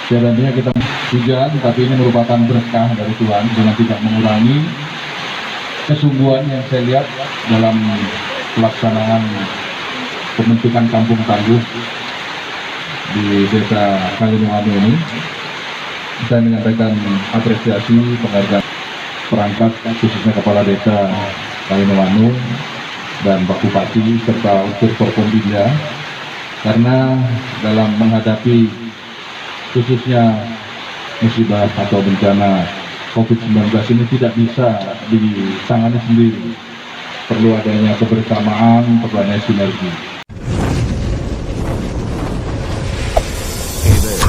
Ya tentunya kita hujan, tapi ini merupakan berkah dari Tuhan dengan tidak mengurangi kesungguhan yang saya lihat dalam pelaksanaan pembentukan kampung tangguh di desa Kalinuwanu ini. Saya menyampaikan apresiasi penghargaan perangkat khususnya Kepala Desa Kalinuwanu dan Pak Bupati serta unsur Forkombinda, karena dalam menghadapi khususnya musibah atau bencana COVID-19 ini tidak bisa ditangani sendiri. Perlu adanya kebersamaan, perlu adanya sinergi. Hey there,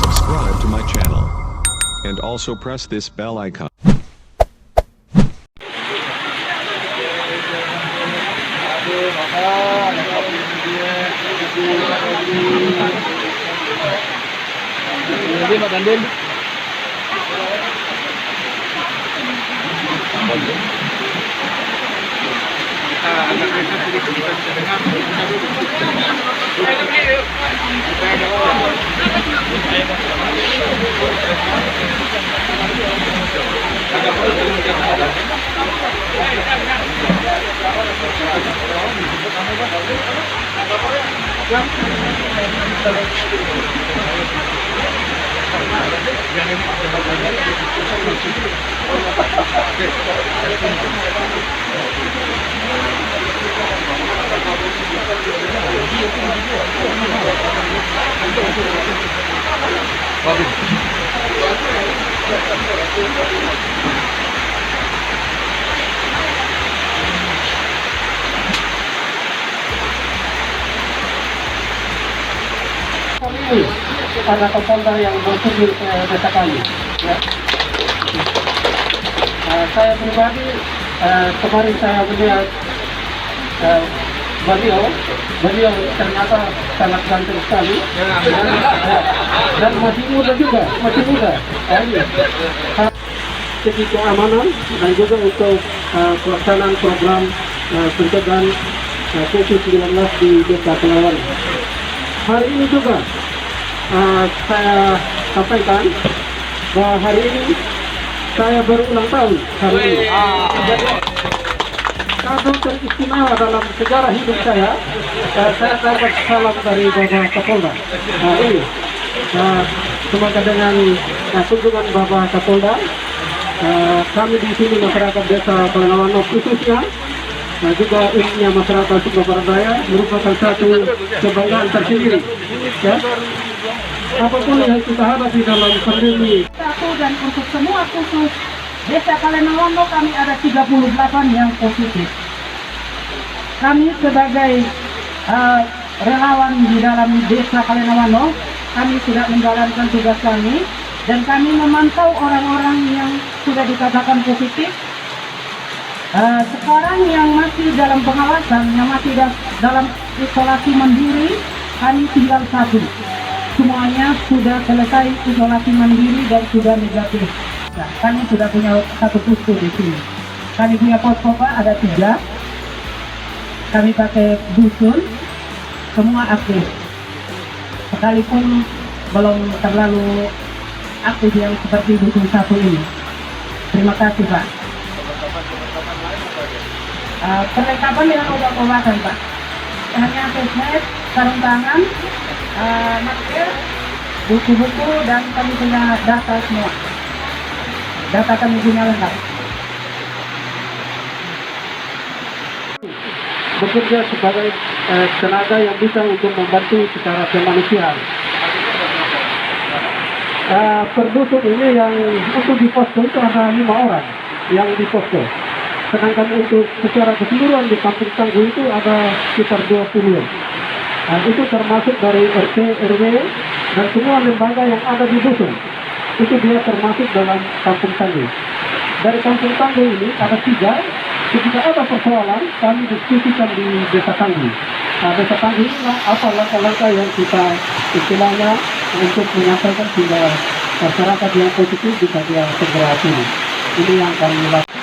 subscribe to my channel and also press this bell icon. Pak Dandin. Kita agak kereta sedikit, kita bisa dengar. Kami ada Kapolda yang berkunjung ke desa kami. Ya. Saya pribadi kemarin saya melihat beliau ternyata sangat ganteng sekali dan masih muda juga, segi keamanan dan juga untuk pelaksanaan program pencegahan COVID-19 di Desa Kalinuwanu. Hari ini juga saya sampaikan bahwa hari ini saya baru ulang tahun hari ini. Kado teristimewa dalam sejarah hidup saya dapat salam dari Bapak Kapolda. Ini semoga dengan kunjungan Bapak Kapolda, kami di sini masyarakat Desa Kalinuwanu khususnya juga umumnya masyarakat Sumba Barat Daya merupakan satu kebanggaan tersendiri. Ya. Apapun yang kita hadapi dalam pandemi. Dan untuk semua khusus Desa Kalinuwanu kami ada 38 yang positif. Kami sebagai relawan di dalam Desa Kalinuwanu, kami sudah menjalankan tugas kami dan kami memantau orang-orang yang sudah dikatakan positif. Sekarang yang masih dalam pengawasan, yang masih dalam isolasi mandiri, kami tinggal 1. Semuanya sudah selesai isolasi mandiri dan sudah negatif. Nah, kami sudah punya 1 posko di sini. Kami punya posko ada 3. Kami pakai dusun, semua aktif. Sekalipun belum terlalu aktif yang seperti dusun 1 ini. Terima kasih, Pak. Perlengkapan dengan obat-obatan, Pak. Hanya face mask, sarung tangan, masker, buku-buku, dan kami punya data semua. Data kami punya lengkap. Bekerja sebagai tenaga yang bisa untuk membantu secara kemanusiaan. Per dusun ini yang untuk di posko itu ada 5 orang yang di posko. Sedangkan untuk secara keseluruhan di kampung tangguh itu ada sekitar 20. Itu termasuk dari RT, RW, dan semua lembaga yang ada di dusun. Itu dia termasuk dalam kampung tangguh. Dari kampung tangguh ini ada 3. Ketika ada persoalan, kami diskusikan di desa tangguh. Desa tangguh inilah apa langkah-langkah yang kita istilahnya untuk menyampaikan sehingga masyarakat yang positif bisa dia segera turun. Ini yang kami lakukan.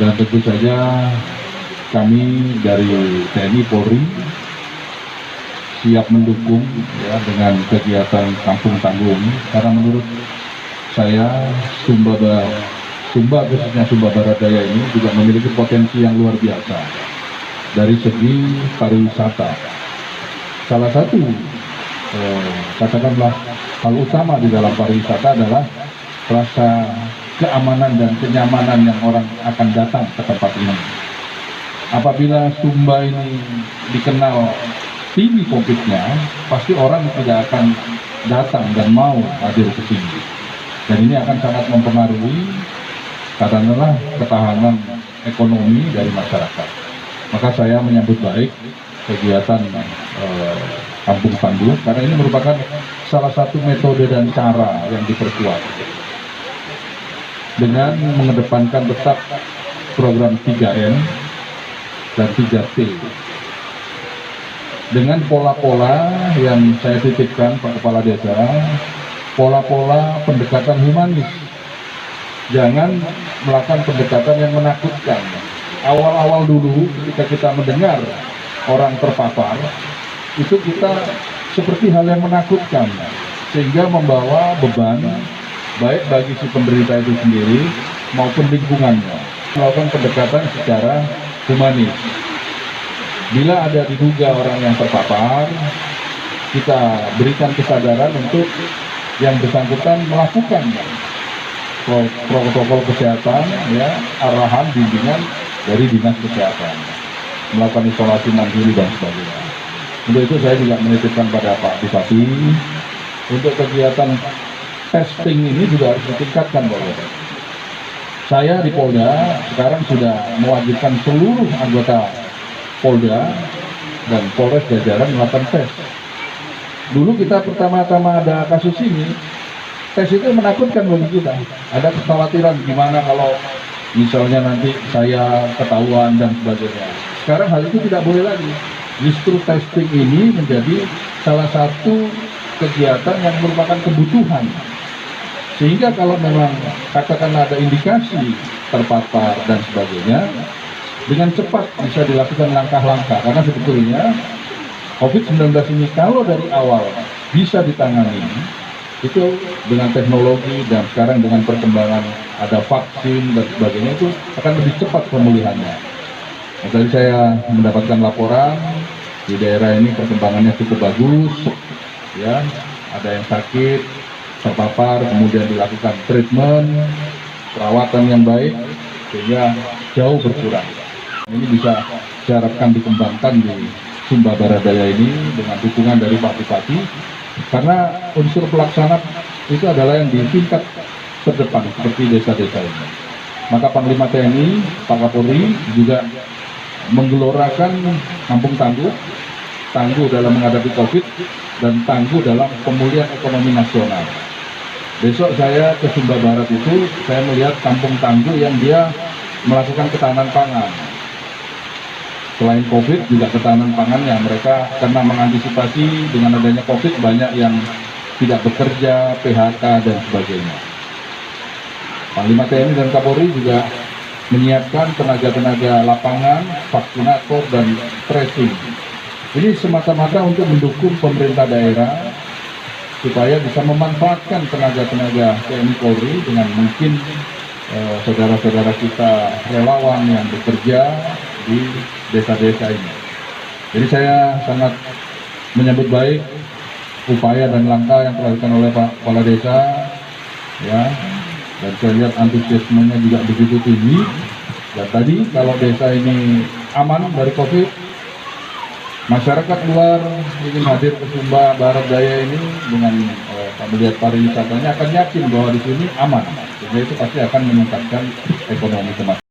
Dan tentu saja kami dari TNI Polri siap mendukung ya dengan kegiatan Kampung Tangguh ini, karena menurut saya Sumba khususnya Sumba Barat Daya ini juga memiliki potensi yang luar biasa dari segi pariwisata. Salah satu katakanlah hal utama di dalam pariwisata adalah rasa keamanan dan kenyamanan yang orang akan datang ke tempat ini. Apabila Sumba ini dikenal tinggi COVID-nya, pasti orang tidak akan datang dan mau hadir ke sini. Dan ini akan sangat mempengaruhi katakanlah ketahanan ekonomi dari masyarakat. Maka saya menyambut baik kegiatan Kampung Tangguh, karena ini merupakan salah satu metode dan cara yang diperkuat dengan mengedepankan tetap program 3M dan 3T dengan pola-pola yang saya titipkan Pak Kepala Desa, pola-pola pendekatan humanis. Jangan melakukan pendekatan yang menakutkan. Awal-awal dulu ketika kita mendengar orang terpapar, itu kita seperti hal yang menakutkan, sehingga membawa beban baik bagi si penderita itu sendiri maupun lingkungannya. Melakukan pendekatan secara humanis. Bila ada diduga orang yang terpapar, kita berikan kesadaran untuk yang bersangkutan melakukan protokol kesehatan, ya, arahan bimbingan dari dinas kesehatan, melakukan isolasi mandiri dan sebagainya. Untuk itu saya juga menitipkan pada Pak Bupati untuk kegiatan testing ini juga harus ditingkatkan, Bapak. Saya di Polda sekarang sudah mewajibkan seluruh anggota Polda dan Polres jajaran melakukan tes. Dulu kita pertama-tama ada kasus ini, tes itu menakutkan bagi kita. Ada kekhawatiran gimana kalau misalnya nanti saya ketahuan dan sebagainya. Sekarang hal itu tidak boleh lagi. Justru testing ini menjadi salah satu kegiatan yang merupakan kebutuhan. Sehingga kalau memang katakan ada indikasi terpapar dan sebagainya, dengan cepat bisa dilakukan langkah-langkah. Karena sebetulnya COVID-19 ini kalau dari awal bisa ditangani, itu dengan teknologi dan sekarang dengan perkembangan ada vaksin dan sebagainya, itu akan lebih cepat pemulihannya. Nah, tadi saya mendapatkan laporan di daerah ini perkembangannya cukup bagus, ya, ada yang sakit, terpapar, kemudian dilakukan treatment, perawatan yang baik, sehingga jauh berkurang. Ini bisa diharapkan dikembangkan di Sumba Barat Daya ini dengan dukungan dari Pak Bupati, karena unsur pelaksana itu adalah yang di tingkat terdepan seperti desa-desa ini. Maka Panglima TNI, Pak Kapolri juga menggelorakan Kampung Tangguh, tangguh dalam menghadapi COVID dan tangguh dalam pemulihan ekonomi nasional. Besok saya ke Sumba Barat itu, saya melihat Kampung Tangguh yang dia melakukan ketahanan pangan. Selain COVID juga ketahanan pangannya, mereka karena mengantisipasi dengan adanya COVID banyak yang tidak bekerja, PHK dan sebagainya. Panglima TNI dan Kapolri juga menyiapkan tenaga-tenaga lapangan, vaksinator dan tracing. Ini semata-mata untuk mendukung pemerintah daerah supaya bisa memanfaatkan tenaga-tenaga TNI Polri dengan mungkin saudara-saudara kita relawan yang bekerja di desa-desa ini. Jadi saya sangat menyambut baik upaya dan langkah yang dilakukan oleh Pak Kepala Desa, ya, dan saya lihat antusiasmenya juga begitu tinggi. Dan tadi kalau desa ini aman dari COVID, masyarakat luar ingin hadir ke Sumba Barat Daya ini dengan melihat pariwisatanya akan yakin bahwa di sini aman, sehingga itu pasti akan meningkatkan ekonomi tempat.